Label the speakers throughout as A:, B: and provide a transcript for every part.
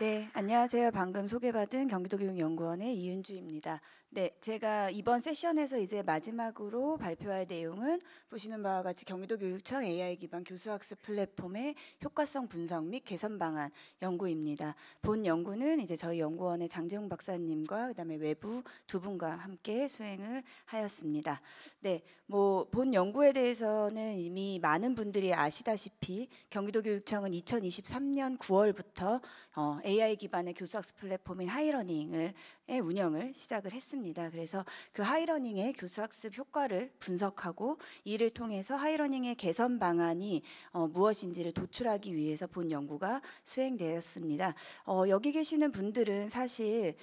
A: 네, 안녕하세요. 방금 소개받은 경기도교육연구원의 이은주입니다. 네, 제가 이번 세션에서 이제 마지막으로 발표할 내용은 보시는 바와 같이 경기도교육청 AI 기반 교수학습 플랫폼의 효과성 분석 및 개선 방안 연구입니다. 본 연구는 이제 저희 연구원의 장재웅 박사님과 그다음에 외부 두 분과 함께 수행을 하였습니다. 네, 본 연구에 대해서는 이미 많은 분들이 아시다시피 경기도교육청은 2023년 9월부터 AI 기반의 교수학습 플랫폼인 하이러닝의 운영을 시작을 했습니다. 그래서 그 하이러닝의 교수학습 효과를 분석하고 이를 통해서 하이러닝의 개선 방안이 무엇인지를 도출하기 위해서 본 연구가 수행되었습니다. 여기 계시는 분들은 사실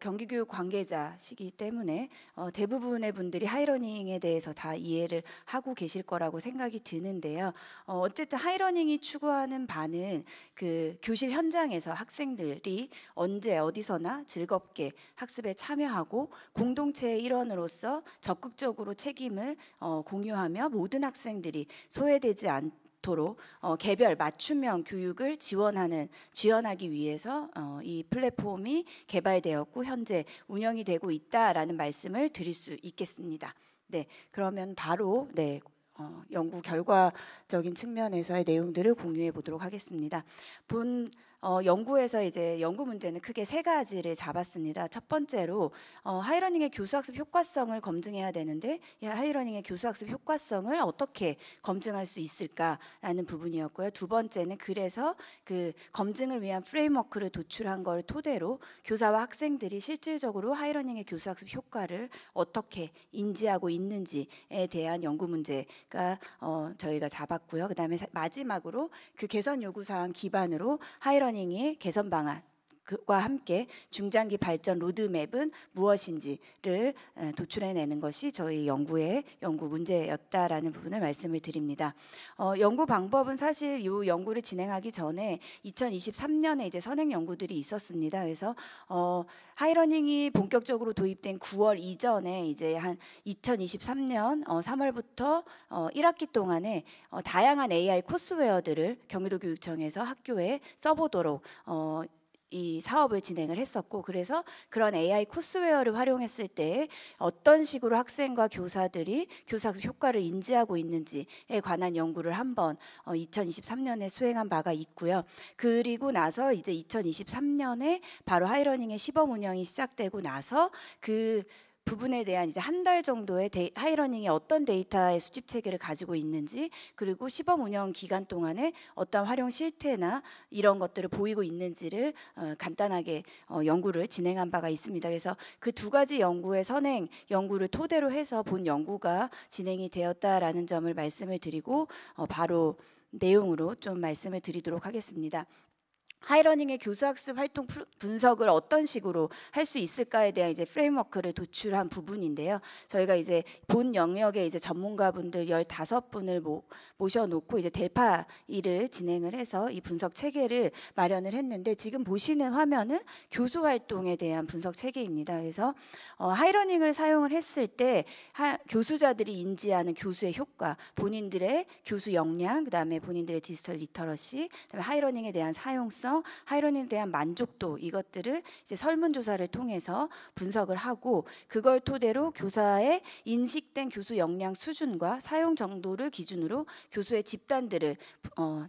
A: 경기교육 관계자시기 때문에 대부분의 분들이 하이러닝에 대해서 다 이해를 하고 계실 거라고 생각이 드는데요. 어쨌든 하이러닝이 추구하는 바는 그 교실 현장에서 학생들이 언제 어디서나 즐겁게 학습에 참여하고 공동체의 일원으로서 적극적으로 책임을 공유하며 모든 학생들이 소외되지 않도록 개별 맞춤형 교육을 지원하기 위해서 이 플랫폼이 개발되었고 현재 운영이 되고 있다라는 말씀을 드릴 수 있겠습니다. 네, 그러면 바로 연구 결과적인 측면에서의 내용들을 공유해 보도록 하겠습니다. 연구에서 이제 연구 문제는 크게 세 가지를 잡았습니다. 첫 번째로 하이러닝의 교수학습 효과성을 검증해야 되는데 이 하이러닝의 교수학습 효과성을 어떻게 검증할 수 있을까라는 부분이었고요. 두 번째는 그래서 그 검증을 위한 프레임워크를 도출한 걸 토대로 교사와 학생들이 실질적으로 하이러닝의 교수학습 효과를 어떻게 인지하고 있는지에 대한 연구 문제가 저희가 잡았고요. 그다음에 마지막으로 그 개선 요구사항 기반으로 하이러닝의 개선 방안과 함께 중장기 발전 로드맵은 무엇인지를 도출해내는 것이 저희 연구 문제였다라는 부분을 말씀을 드립니다. 연구 방법은 사실 이 연구를 진행하기 전에 2023년에 이제 선행 연구들이 있었습니다. 그래서 하이러닝이 본격적으로 도입된 9월 이전에 이제 한 2023년 3월부터 1학기 동안에 다양한 AI 코스웨어들을 경기도교육청에서 학교에 써보도록 이 사업을 진행을 했었고, 그래서 그런 AI 코스웨어를 활용했을 때 어떤 식으로 학생과 교사들이 교사학습 효과를 인지하고 있는지에 관한 연구를 한번 2023년에 수행한 바가 있고요. 그리고 나서 이제 2023년에 바로 하이러닝의 시범 운영이 시작되고 나서 그 부분에 대한 이제 한 달 정도의 하이러닝이 어떤 데이터의 수집 체계를 가지고 있는지, 그리고 시범 운영 기간 동안에 어떤 활용 실태나 이런 것들을 보이고 있는지를 간단하게 연구를 진행한 바가 있습니다. 그래서 그 두 가지 연구의 선행 연구를 토대로 해서 본 연구가 진행이 되었다라는 점을 말씀을 드리고 바로 내용으로 좀 말씀을 드리도록 하겠습니다. 하이러닝의 교수학습 활동 분석을 어떤 식으로 할 수 있을까에 대한 이제 프레임워크를 도출한 부분인데요. 저희가 이제 본 영역에 이제 전문가분들 15분을 모셔놓고 이제 델파이를 진행을 해서 이 분석 체계를 마련을 했는데, 지금 보시는 화면은 교수 활동에 대한 분석 체계입니다. 그래서 하이러닝을 사용을 했을 때 교수자들이 인지하는 교수의 효과, 본인들의 교수 역량, 그다음에 본인들의 디지털 리터러시, 그다음에 하이러닝에 대한 사용성, 하이러닝에 대한 만족도, 이것들을 이제 설문조사를 통해서 분석을 하고 그걸 토대로 교사의 인식된 교수 역량 수준과 사용 정도를 기준으로 교수의 집단들을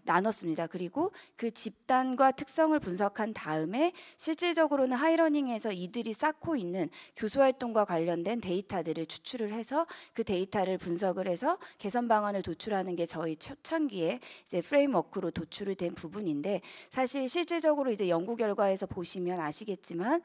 A: 나눴습니다. 그리고 그 집단과 특성을 분석한 다음에 실질적으로는 하이러닝에서 이들이 쌓고 있는 교수 활동과 관련된 데이터들을 추출을 해서 그 데이터를 분석을 해서 개선 방안을 도출하는 게 저희 초창기에 이제 프레임워크로 도출이 된 부분인데, 사실 실질적으로 이제 연구 결과에서 보시면 아시겠지만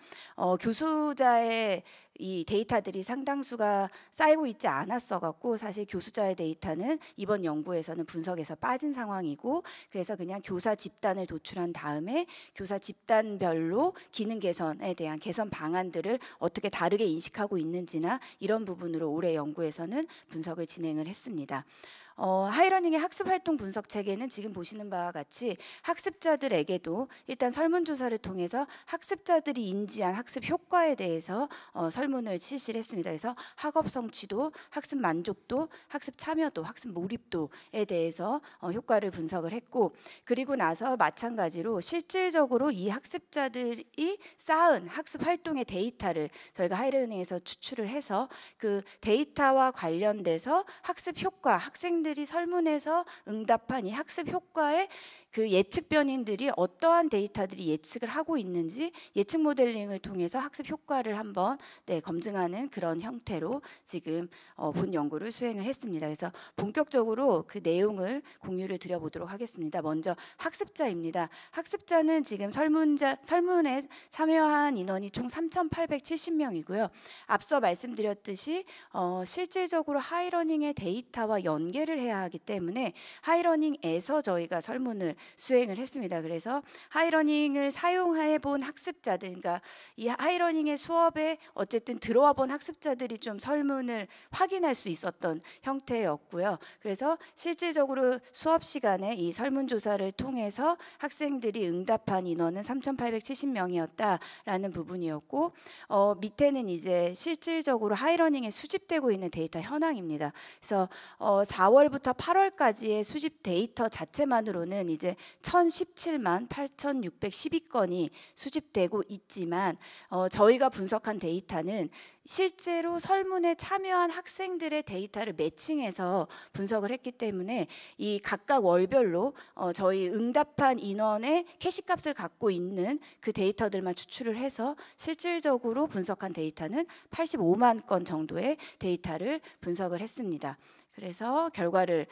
A: 교수자의 이 데이터들이 상당수가 쌓이고 있지 않았어 갖고 사실 교수자의 데이터는 이번 연구에서는 분석에서 빠진 상황이고, 그래서 그냥 교사 집단을 도출한 다음에 교사 집단별로 기능 개선에 대한 개선 방안들을 어떻게 다르게 인식하고 있는지나 이런 부분으로 올해 연구에서는 분석을 진행을 했습니다. 하이러닝의 학습활동 분석 체계는 지금 보시는 바와 같이 학습자들에게도 일단 설문조사를 통해서 학습자들이 인지한 학습 효과에 대해서 설문을 실시를 했습니다. 그래서 학업 성취도, 학습 만족도, 학습 참여도, 학습 몰입도에 대해서 효과를 분석을 했고, 그리고 나서 마찬가지로 실질적으로 이 학습자들이 쌓은 학습 활동의 데이터를 저희가 하이러닝에서 추출을 해서 그 데이터와 관련돼서 학습 효과, 학생들이 설문에서 응답한 이 학습 효과의 그 예측 변인들이 어떠한 데이터들이 예측을 하고 있는지 예측 모델링을 통해서 학습 효과를 한번 검증하는 그런 형태로 지금 본 연구를 수행을 했습니다. 그래서 본격적으로 그 내용을 공유를 드려보도록 하겠습니다. 먼저 학습자입니다. 학습자는 지금 설문에 참여한 인원이 총 3,870명이고요. 앞서 말씀드렸듯이 실질적으로 하이러닝의 데이터와 연계를 해야 하기 때문에 하이러닝에서 저희가 설문을 수행을 했습니다. 그래서 하이러닝을 사용해 본 학습자들, 그러니까 이 하이러닝의 수업에 어쨌든 들어와 본 학습자들이 좀 설문을 확인할 수 있었던 형태였고요. 그래서 실질적으로 수업 시간에 이 설문조사를 통해서 학생들이 응답한 인원은 3,870명이었다라는 부분이었고, 밑에는 이제 실질적으로 하이러닝에 수집되고 있는 데이터 현황입니다. 그래서 4월부터 8월까지의 수집 데이터 자체만으로는 이제 1,017만 8,612건이 수집되고 있지만 저희가 분석한 데이터는 실제로 설문에 참여한 학생들의 데이터를 매칭해서 분석을 했기 때문에 이 각각 월별로 저희 응답한 인원의 캐시값을 갖고 있는 그 데이터들만 추출을 해서 실질적으로 분석한 데이터는 85만 건 정도의 데이터를 분석을 했습니다. 그래서 결과를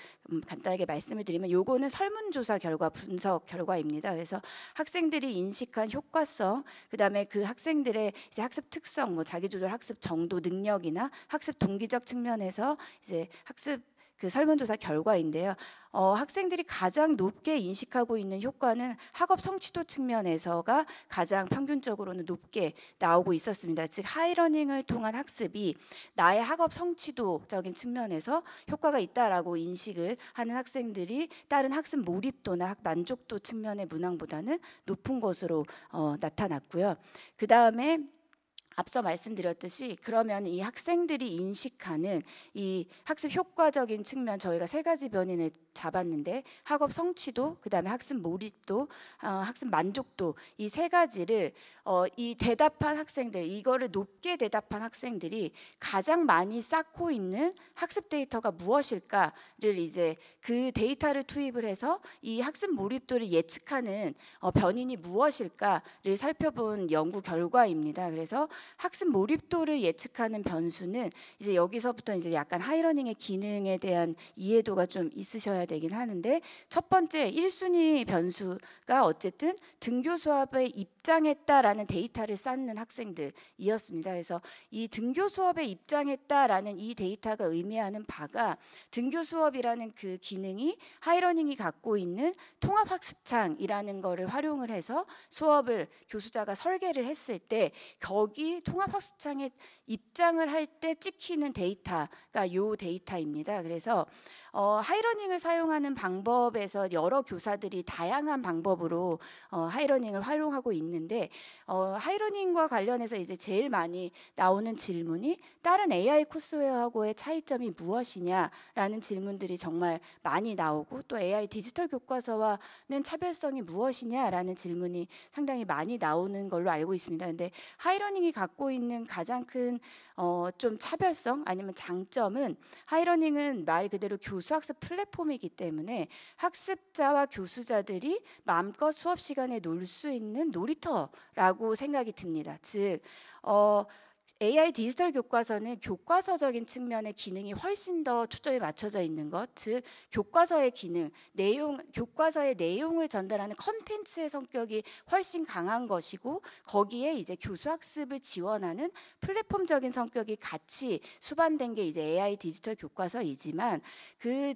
A: 간단하게 말씀을 드리면 요거는 설문조사 결과 분석 결과입니다. 그래서 학생들이 인식한 효과성, 그다음에 그 학생들의 이제 학습 특성, 뭐 자기조절 학습 정도 능력이나 학습 동기적 측면에서 이제 학습 그 설문조사 결과인데요. 학생들이 가장 높게 인식하고 있는 효과는 학업 성취도 측면에서가 가장 평균적으로는 높게 나오고 있었습니다. 즉 하이러닝을 통한 학습이 나의 학업 성취도적인 측면에서 효과가 있다라고 인식을 하는 학생들이 다른 학습 몰입도나 학 만족도 측면의 문항보다는 높은 것으로 나타났고요. 그 다음에 앞서 말씀드렸듯이 그러면 이 학생들이 인식하는 이 학습 효과적인 측면 저희가 세 가지 변인을 잡았는데 학업 성취도, 그다음에 학습 몰입도, 학습 만족도 이 세 가지를 이 대답한 학생들, 이거를 높게 대답한 학생들이 가장 많이 쌓고 있는 학습 데이터가 무엇일까를 이제 그 데이터를 투입을 해서 이 학습 몰입도를 예측하는 변인이 무엇일까를 살펴본 연구 결과입니다. 그래서 학습 몰입도를 예측하는 변수는 이제 여기서부터 이제 약간 하이러닝의 기능에 대한 이해도가 좀 있으셔야 되긴 하는데, 첫 번째 1순위 변수가 어쨌든 등교 수업에 입장했다라는 데이터를 쌓는 학생들이었습니다. 그래서 이 등교 수업에 입장했다라는 이 데이터가 의미하는 바가 등교 수업이라는 그 기능이 하이러닝이 갖고 있는 통합학습창이라는 거를 활용을 해서 수업을 교수자가 설계를 했을 때 거기 통합학습창에 입장을 할 때 찍히는 데이터가 요 데이터입니다. 그래서 하이러닝을 사용하는 방법에서 여러 교사들이 다양한 방법으로 하이러닝을 활용하고 있는데 하이러닝과 관련해서 이제 제일 많이 나오는 질문이 다른 AI 코스웨어하고의 차이점이 무엇이냐라는 질문들이 정말 많이 나오고, 또 AI 디지털 교과서와는 차별성이 무엇이냐라는 질문이 상당히 많이 나오는 걸로 알고 있습니다. 근데 하이러닝이 갖고 있는 가장 큰 좀 차별성 아니면 장점은 하이러닝은 말 그대로 교수학습 플랫폼이기 때문에 학습자와 교수자들이 마음껏 수업 시간에 놀 수 있는 놀이터라고 생각이 듭니다. 즉 AI 디지털 교과서는 교과서적인 측면의 기능이 훨씬 더 초점이 맞춰져 있는 것, 즉 교과서의 기능, 교과서의 내용을 전달하는 컨텐츠의 성격이 훨씬 강한 것이고, 거기에 이제 교수학습을 지원하는 플랫폼적인 성격이 같이 수반된 게 이제 AI 디지털 교과서이지만, 그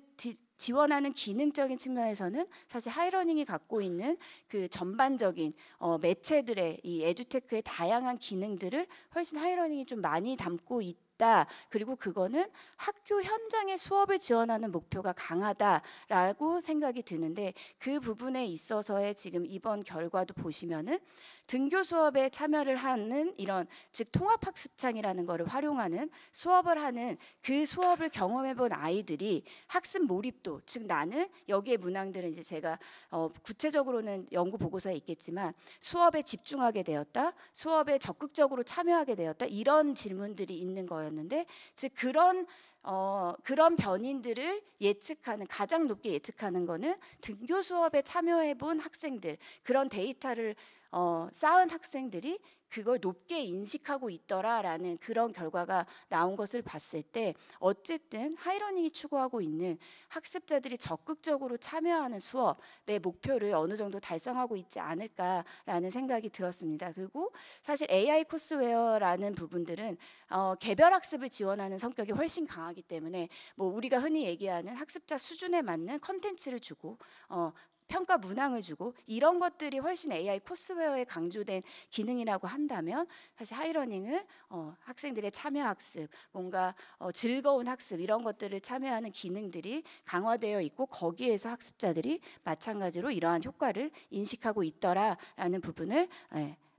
A: 지원하는 기능적인 측면에서는 사실 하이러닝이 갖고 있는 그 전반적인 매체들의 이 에듀테크의 다양한 기능들을 훨씬 하이러닝이 좀 많이 담고 있다. 그리고 그거는 학교 현장의 수업을 지원하는 목표가 강하다라고 생각이 드는데, 그 부분에 있어서의 지금 이번 결과도 보시면은 등교 수업에 참여를 하는 이런 즉 통합학습창이라는 거를 활용하는 수업을 하는 그 수업을 경험해 본 아이들이 학습 몰입도, 즉 나는 여기에 문항들은 이제 제가 구체적으로는 연구 보고서에 있겠지만 수업에 집중하게 되었다, 수업에 적극적으로 참여하게 되었다, 이런 질문들이 있는 거였는데, 즉 그런 변인들을 예측하는, 가장 높게 예측하는 거는 등교 수업에 참여해 본 학생들, 그런 데이터를 쌓은 학생들이 그걸 높게 인식하고 있더라라는 그런 결과가 나온 것을 봤을 때, 어쨌든 하이러닝이 추구하고 있는 학습자들이 적극적으로 참여하는 수업의 목표를 어느 정도 달성하고 있지 않을까라는 생각이 들었습니다. 그리고 사실 AI 코스웨어라는 부분들은 개별 학습을 지원하는 성격이 훨씬 강하기 때문에 뭐 우리가 흔히 얘기하는 학습자 수준에 맞는 컨텐츠를 주고 평가 문항을 주고 이런 것들이 훨씬 AI 코스웨어에 강조된 기능이라고 한다면, 사실 하이러닝은 학생들의 참여 학습, 뭔가 즐거운 학습, 이런 것들을 참여하는 기능들이 강화되어 있고 거기에서 학습자들이 마찬가지로 이러한 효과를 인식하고 있더라라는 부분을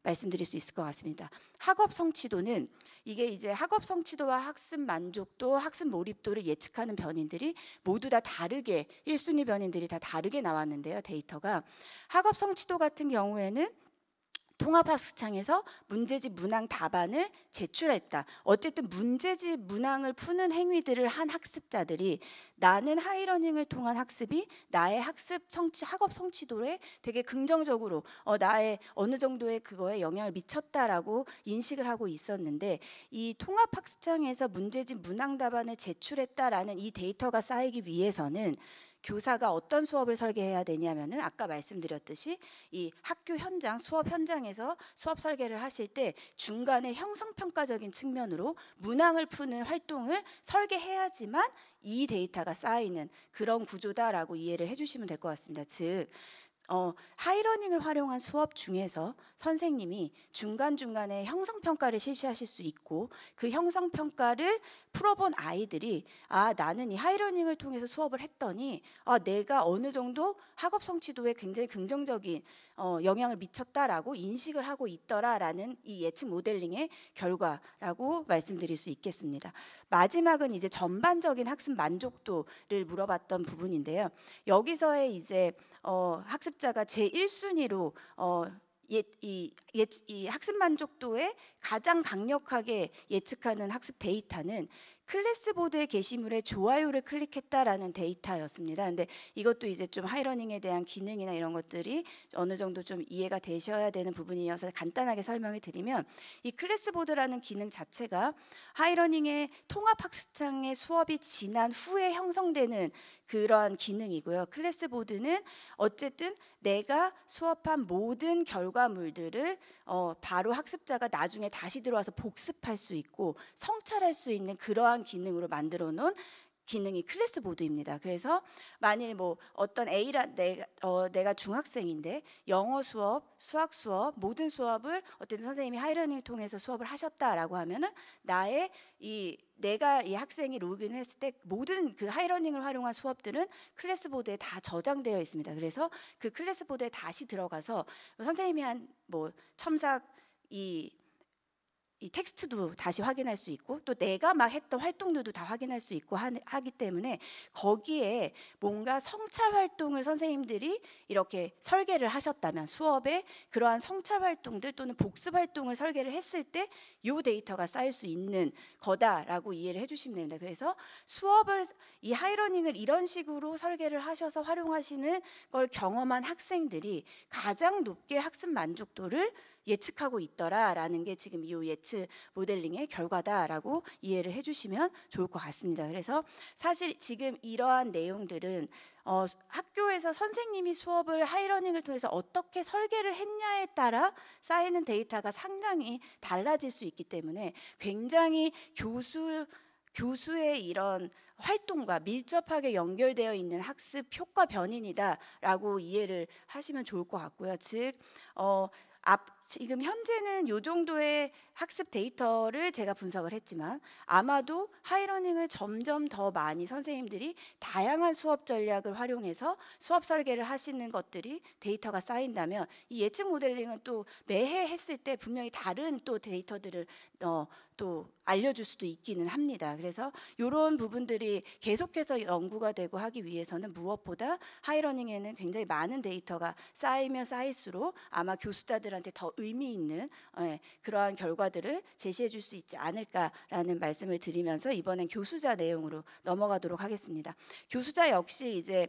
A: 말씀드릴 수 있을 것 같습니다. 학업 성취도는 이게 이제 학업 성취도와 학습 만족도, 학습 몰입도를 예측하는 변인들이 모두 다 다르게, 1순위 변인들이 다 다르게 나왔는데요. 데이터가 학업 성취도 같은 경우에는 통합학습창에서 문제집 문항 답안을 제출했다. 어쨌든 문제집 문항을 푸는 행위들을 한 학습자들이 나는 하이러닝을 통한 학습이 나의 학업 성취도에 되게 긍정적으로 나의 어느 정도의 그거에 영향을 미쳤다라고 인식을 하고 있었는데, 이 통합학습창에서 문제집 문항 답안을 제출했다라는 이 데이터가 쌓이기 위해서는 교사가 어떤 수업을 설계해야 되냐면은, 아까 말씀드렸듯이 이 학교 현장, 수업 현장에서 수업 설계를 하실 때 중간에 형성평가적인 측면으로 문항을 푸는 활동을 설계해야지만 이 데이터가 쌓이는 그런 구조다라고 이해를 해주시면 될 것 같습니다. 즉 하이러닝을 활용한 수업 중에서 선생님이 중간중간에 형성평가를 실시하실 수 있고, 그 형성평가를 풀어본 아이들이 나는 이 하이러닝을 통해서 수업을 했더니 내가 어느 정도 학업 성취도에 굉장히 긍정적인 영향을 미쳤다라고 인식을 하고 있더라라는 이 예측 모델링의 결과라고 말씀드릴 수 있겠습니다. 마지막은 이제 전반적인 학습 만족도를 물어봤던 부분인데요. 여기서의 이제 학습자가 제1순위로 이 학습 만족도에 가장 강력하게 예측하는 학습 데이터는 클래스보드의 게시물에 좋아요를 클릭했다라는 데이터였습니다. 근데 이것도 이제 좀 하이러닝에 대한 기능이나 이런 것들이 어느 정도 좀 이해가 되셔야 되는 부분이어서 간단하게 설명을 드리면, 이 클래스보드라는 기능 자체가 하이러닝의 통합학습창의 수업이 지난 후에 형성되는 그러한 기능이고요. 클래스보드는 어쨌든 내가 수업한 모든 결과물들을 바로 학습자가 나중에 다시 들어와서 복습할 수 있고 성찰할 수 있는 그러한 기능으로 만들어 놓은 기능이 클래스보드입니다. 그래서 만일 뭐 어떤 내가 중학생인데 영어 수업, 수학 수업, 모든 수업을 어쨌든 선생님이 하이러닝을 통해서 수업을 하셨다라고 하면은 내가 이 학생이 로그인을 했을 때 모든 그 하이러닝을 활용한 수업들은 클래스보드에 다 저장되어 있습니다. 그래서 그 클래스보드에 다시 들어가서 선생님이 한 뭐 첨삭 이 텍스트도 다시 확인할 수 있고, 또 내가 막 했던 활동들도 다 확인할 수 있고 하기 때문에 거기에 뭔가 성찰 활동을 선생님들이 이렇게 설계를 하셨다면, 수업에 그러한 성찰 활동들 또는 복습 활동을 설계를 했을 때 이 데이터가 쌓일 수 있는 거다라고 이해를 해주시면 됩니다. 그래서 이 하이러닝을 이런 식으로 설계를 하셔서 활용하시는 걸 경험한 학생들이 가장 높게 학습 만족도를 예측하고 있더라라는 게 지금 이 예측 모델링의 결과다라고 이해를 해주시면 좋을 것 같습니다. 그래서 사실 지금 이러한 내용들은 학교에서 선생님이 수업을 하이러닝을 통해서 어떻게 설계를 했냐에 따라 쌓이는 데이터가 상당히 달라질 수 있기 때문에 굉장히 교수의 이런 활동과 밀접하게 연결되어 있는 학습 효과 변인이다라고 이해를 하시면 좋을 것 같고요. 즉 지금 현재는 이 정도의 학습 데이터를 제가 분석을 했지만 아마도 하이러닝을 점점 더 많이 선생님들이 다양한 수업 전략을 활용해서 수업 설계를 하시는 것들이 데이터가 쌓인다면 이 예측 모델링은 또 매해 했을 때 분명히 다른 또 데이터들을 또 알려줄 수도 있기는 합니다. 그래서 이런 부분들이 계속해서 연구가 되고 하기 위해서는 무엇보다 하이러닝에는 굉장히 많은 데이터가 쌓이면 쌓일수록 아마 교수자들한테 더 의미 있는 그러한 결과들을 제시해 줄 수 있지 않을까라는 말씀을 드리면서 이번엔 교수자 내용으로 넘어가도록 하겠습니다. 교수자 역시 이제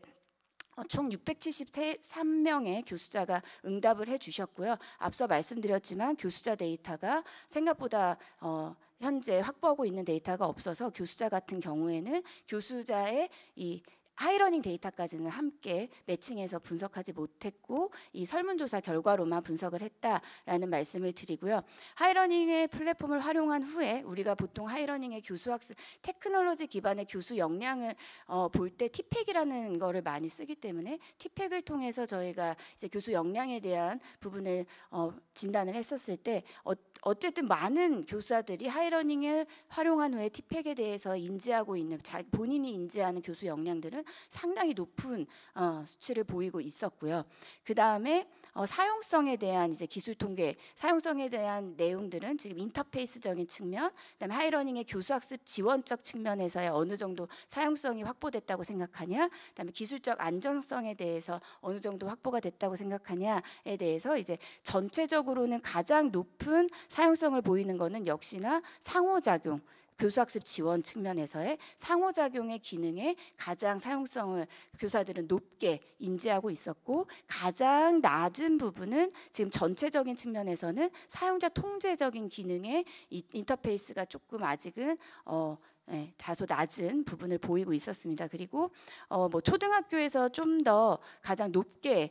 A: 총 673명의 교수자가 응답을 해주셨고요. 앞서 말씀드렸지만 교수자 데이터가 생각보다 현재 확보하고 있는 데이터가 없어서 교수자 같은 경우에는 교수자의 이 하이러닝 데이터까지는 함께 매칭해서 분석하지 못했고 이 설문조사 결과로만 분석을 했다라는 말씀을 드리고요. 하이러닝의 플랫폼을 활용한 후에 우리가 보통 하이러닝의 교수학습 테크놀로지 기반의 교수 역량을 볼 때 티팩이라는 거를 많이 쓰기 때문에 티팩을 통해서 저희가 이제 교수 역량에 대한 부분을 진단을 했었을 때 어쨌든 많은 교사들이 하이러닝을 활용한 후에 티팩에 대해서 인지하고 있는 본인이 인지하는 교수 역량들은 상당히 높은 수치를 보이고 있었고요. 그 다음에 사용성에 대한 이제 기술 통계, 사용성에 대한 내용들은 지금 인터페이스적인 측면, 그다음에 하이러닝의 교수학습 지원적 측면에서의 어느 정도 사용성이 확보됐다고 생각하냐, 그다음에 기술적 안정성에 대해서 어느 정도 확보가 됐다고 생각하냐에 대해서 이제 전체적으로는 가장 높은 사용성을 보이는 것은 역시나 상호작용. 교수학습 지원 측면에서의 상호작용의 기능에 가장 사용성을 교사들은 높게 인지하고 있었고 가장 낮은 부분은 지금 전체적인 측면에서는 사용자 통제적인 기능의 인터페이스가 조금 아직은 다소 낮은 부분을 보이고 있었습니다. 그리고 뭐 초등학교에서 좀 더 가장 높게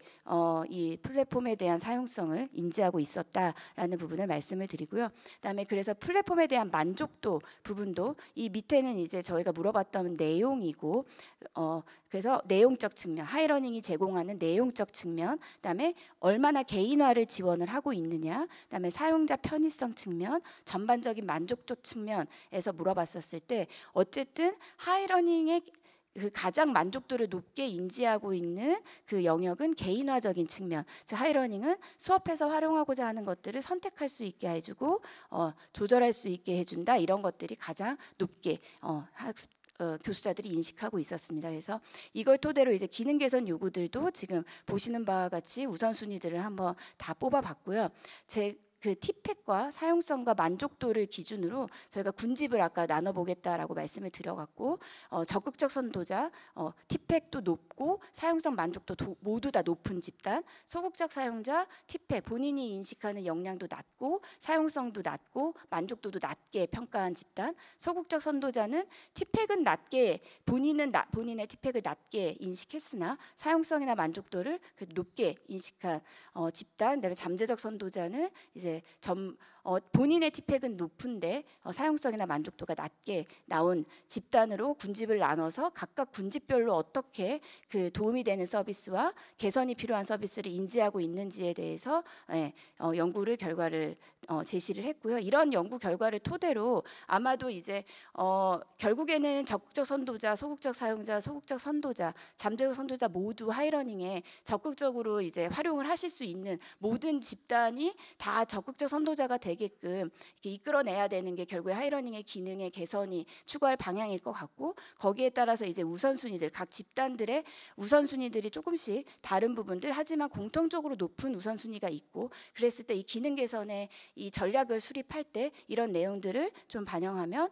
A: 이 플랫폼에 대한 사용성을 인지하고 있었다라는 부분을 말씀을 드리고요. 그다음에 그래서 플랫폼에 대한 만족도 부분도 이 밑에는 이제 저희가 물어봤던 내용이고 그래서 내용적 측면, 하이러닝이 제공하는 내용적 측면, 그다음에 얼마나 개인화를 지원을 하고 있느냐, 그다음에 사용자 편의성 측면, 전반적인 만족도 측면에서 물어봤었을 때 어쨌든 하이러닝의 그 가장 만족도를 높게 인지하고 있는 그 영역은 개인화적인 측면. 즉 하이러닝은 수업에서 활용하고자 하는 것들을 선택할 수 있게 해주고 조절할 수 있게 해준다. 이런 것들이 가장 높게 학습 교수자들이 인식하고 있었습니다. 그래서 이걸 토대로 이제 기능 개선 요구들도 지금 보시는 바와 같이 우선순위들을 한번 다 뽑아봤고요. 그 티팩과 사용성과 만족도를 기준으로 저희가 군집을 아까 나눠보겠다라고 말씀을 드려갖고 적극적 선도자, 티팩도 높고 사용성 만족도 모두 다 높은 집단, 소극적 사용자, 티팩 본인이 인식하는 역량도 낮고 사용성도 낮고 만족도도 낮게 평가한 집단, 소극적 선도자는 티팩은 낮게 본인의 티팩을 낮게 인식했으나 사용성이나 만족도를 높게 인식한 집단, 그다음에 잠재적 선도자는 이제 본인의 티팩은 높은데 사용성이나 만족도가 낮게 나온 집단으로 군집을 나눠서 각각 군집별로 어떻게 그 도움이 되는 서비스와 개선이 필요한 서비스를 인지하고 있는지에 대해서 연구를 결과를 제시를 했고요. 이런 연구 결과를 토대로 아마도 이제 결국에는 적극적 선도자, 소극적 사용자, 소극적 선도자, 잠재적 선도자 모두 하이러닝에 적극적으로 이제 활용을 하실 수 있는 모든 집단이 다 적극적 선도자가 되게끔 이렇게 이끌어내야 되는 게 결국에 하이러닝의 기능의 개선이 추구할 방향일 것 같고 거기에 따라서 이제 우선순위들 각 집단들의 우선순위들이 조금씩 다른 부분들 하지만 공통적으로 높은 우선순위가 있고 그랬을 때 이 기능 개선의 이 전략을 수립할 때 이런 내용들을 좀 반영하면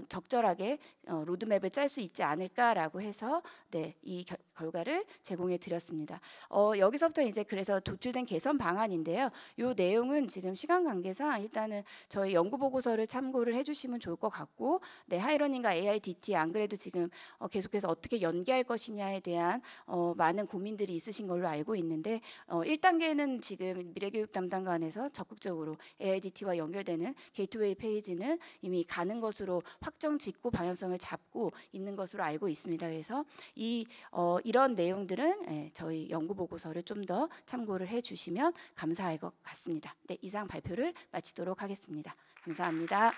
A: 적절하게 로드맵을 짤 수 있지 않을까라고 해서 이 결과를 제공해 드렸습니다. 여기서부터 이제 그래서 도출된 개선 방안인데요. 이 내용은 지금 시간 관계상 일단은 저희 연구 보고서를 참고를 해주시면 좋을 것 같고, 하이러닝과 AIDT 안 그래도 지금 계속해서 어떻게 연계할 것이냐에 대한 많은 고민들이 있으신 걸로 알고 있는데 1단계는 지금 미래교육 담당관에서 적극적으로 AIDT와 연결되는 게이트웨이 페이지는 이미 가는 것으로 확정 짓고 방향성을 방향을 잡고 있는 것으로 알고 있습니다. 그래서 이런 내용들은 저희 연구 보고서를 좀 더 참고를 해주시면 감사할 것 같습니다. 네, 이상 발표를 마치도록 하겠습니다. 감사합니다.